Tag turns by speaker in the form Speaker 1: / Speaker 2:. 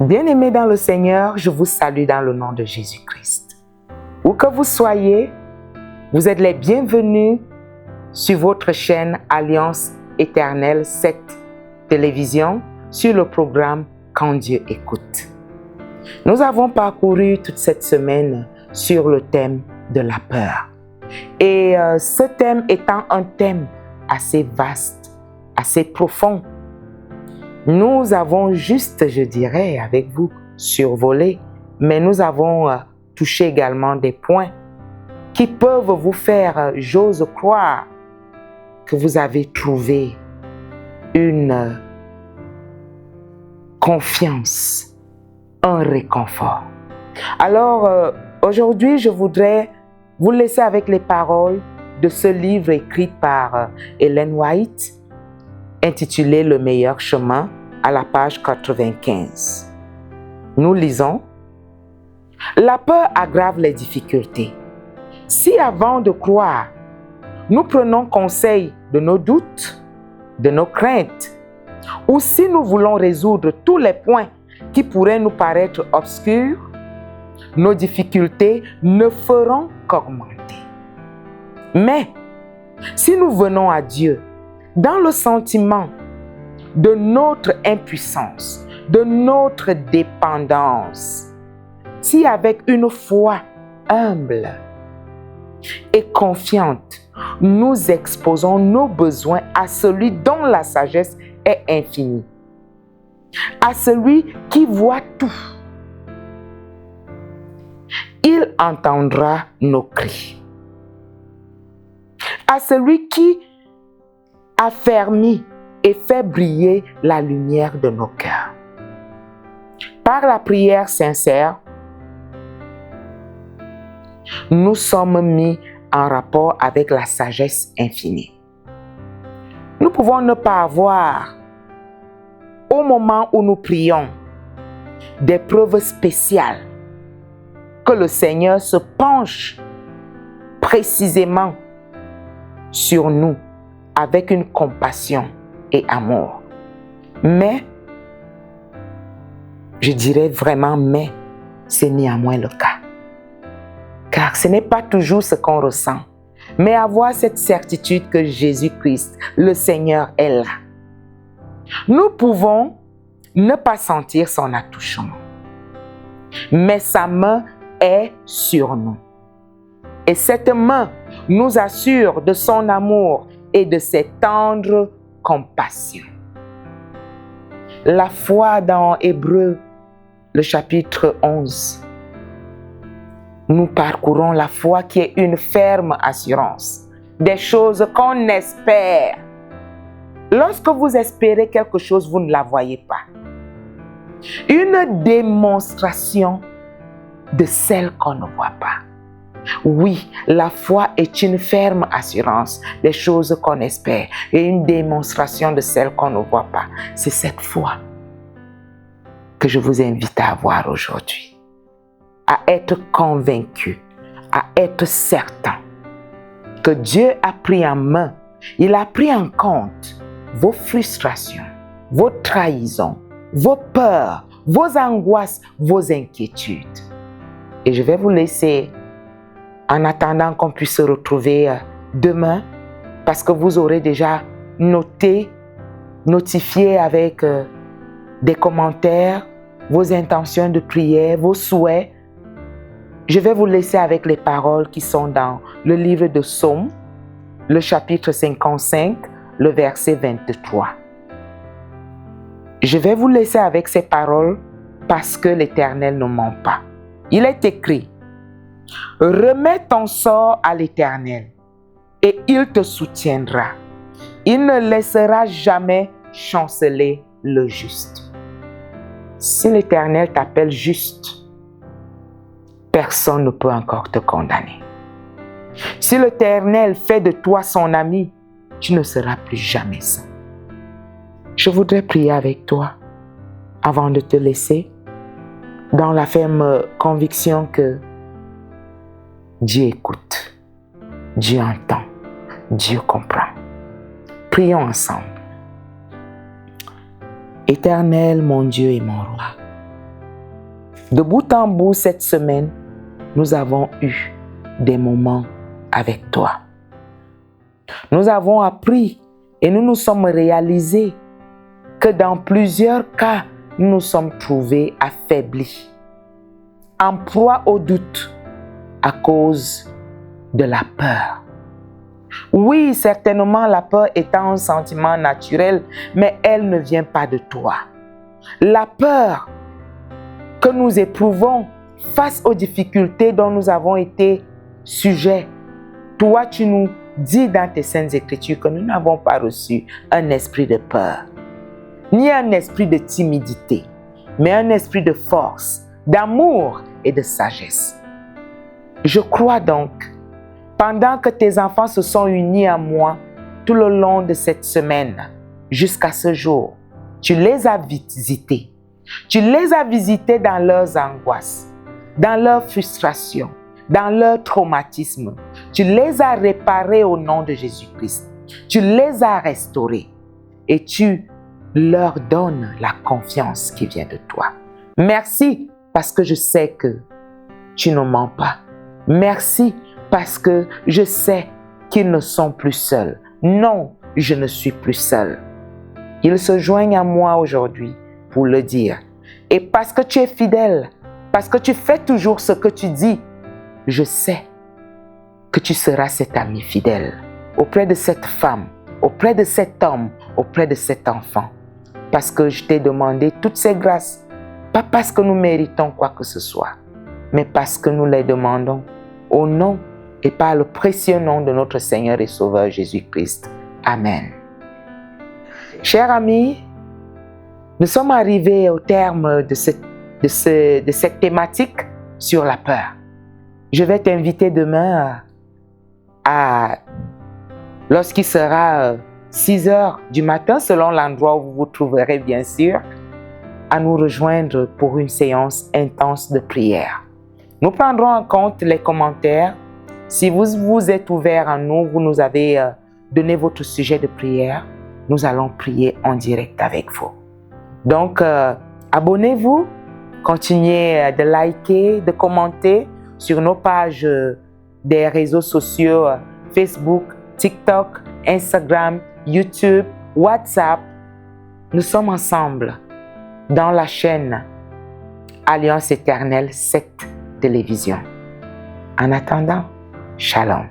Speaker 1: Bien-aimés dans le Seigneur, je vous salue dans le nom de Jésus-Christ. Où que vous soyez, vous êtes les bienvenus sur votre chaîne Alliance Éternelle 7 télévision sur le programme Quand Dieu écoute. Nous avons parcouru toute cette semaine sur le thème de la peur. Et ce thème étant un thème assez vaste, assez profond, nous avons juste, je dirais, avec vous, survolé, mais nous avons touché également des points qui peuvent vous faire, j'ose croire, que vous avez trouvé une confiance, un réconfort. Alors, aujourd'hui, je voudrais vous laisser avec les paroles de ce livre écrit par Ellen White, intitulé « Le meilleur chemin » à la page 95. Nous lisons « La peur aggrave les difficultés. Si avant de croire, nous prenons conseil de nos doutes, de nos craintes, ou si nous voulons résoudre tous les points qui pourraient nous paraître obscurs, nos difficultés ne feront qu'augmenter. Mais si nous venons à Dieu dans le sentiment de notre impuissance, de notre dépendance, si avec une foi humble et confiante, nous exposons nos besoins à celui dont la sagesse est infinie, à celui qui voit tout, il entendra nos cris. À celui qui a fermé et fait briller la lumière de nos cœurs. Par la prière sincère, nous sommes mis en rapport avec la sagesse infinie. Nous pouvons ne pas avoir, au moment où nous prions, des preuves spéciales que le Seigneur se penche précisément sur nous avec une compassion et amour. Mais, je dirais vraiment mais, c'est néanmoins le cas. Car ce n'est pas toujours ce qu'on ressent, mais avoir cette certitude que Jésus-Christ, le Seigneur, est là. Nous pouvons ne pas sentir son attouchement, mais sa main est sur nous. Et cette main nous assure de son amour et de ses tendres compassions. La foi dans Hébreux, le chapitre 11, nous parcourons la foi qui est une ferme assurance des choses qu'on espère. Lorsque vous espérez quelque chose, vous ne la voyez pas. Une démonstration de celle qu'on ne voit pas. Oui, la foi est une ferme assurance des choses qu'on espère et une démonstration de celles qu'on ne voit pas. C'est cette foi que je vous invite à avoir aujourd'hui, à être convaincu, à être certain que Dieu a pris en main, il a pris en compte vos frustrations, vos trahisons, vos peurs, vos angoisses, vos inquiétudes. Et je vais vous laisser en attendant qu'on puisse se retrouver demain, parce que vous aurez déjà notifié avec des commentaires, vos intentions de prière, vos souhaits. Je vais vous laisser avec les paroles qui sont dans le livre de Psaumes, le chapitre 55, le verset 23. Je vais vous laisser avec ces paroles parce que l'Éternel ne ment pas. Il est écrit: remets ton sort à l'Éternel et il te soutiendra. Il ne laissera jamais chanceler le juste. Si l'Éternel t'appelle juste, personne ne peut encore te condamner. Si l'Éternel fait de toi son ami, tu ne seras plus jamais seul. Je voudrais prier avec toi avant de te laisser, dans la ferme conviction que Dieu écoute, Dieu entend, Dieu comprend. Prions ensemble. Éternel, mon Dieu et mon roi, De bout en bout, cette semaine, nous avons eu des moments avec toi. Nous avons appris et nous nous sommes réalisés que dans plusieurs cas, nous nous sommes trouvés affaiblis, en proie au doute à cause de la peur. Oui, certainement, la peur est un sentiment naturel, mais elle ne vient pas de toi. La peur que nous éprouvons face aux difficultés dont nous avons été sujets, toi, tu nous dis dans tes saintes écritures que nous n'avons pas reçu un esprit de peur, ni un esprit de timidité, mais un esprit de force, d'amour et de sagesse. Je crois donc, pendant que tes enfants se sont unis à moi tout le long de cette semaine, jusqu'à ce jour, tu les as visités. Tu les as visités dans leurs angoisses, dans leurs frustrations, dans leur traumatisme. Tu les as réparés au nom de Jésus-Christ. Tu les as restaurés et tu leur donnes la confiance qui vient de toi. Merci parce que je sais que tu ne mens pas. Merci parce que je sais qu'ils ne sont plus seuls. Non, je ne suis plus seul. Ils se joignent à moi aujourd'hui pour le dire. Et parce que tu es fidèle, parce que tu fais toujours ce que tu dis, je sais que tu seras cet ami fidèle auprès de cette femme, auprès de cet homme, auprès de cet enfant. Parce que je t'ai demandé toutes ces grâces, pas parce que nous méritons quoi que ce soit, mais parce que nous les demandons au nom et par le précieux nom de notre Seigneur et Sauveur Jésus-Christ. Amen. Chers amis, nous sommes arrivés au terme de cette thématique sur la peur. Je vais t'inviter demain lorsqu'il sera 6 heures du matin, selon l'endroit où vous vous trouverez bien sûr, à nous rejoindre pour une séance intense de prière. Nous prendrons en compte les commentaires. Si vous êtes ouvert à nous, vous nous avez donné votre sujet de prière, nous allons prier en direct avec vous. Donc, abonnez-vous, continuez de liker, de commenter sur nos pages des réseaux sociaux Facebook, TikTok, Instagram, YouTube, WhatsApp. Nous sommes ensemble dans la chaîne Alliance Éternelle 7 Télévision. En attendant, Shalom.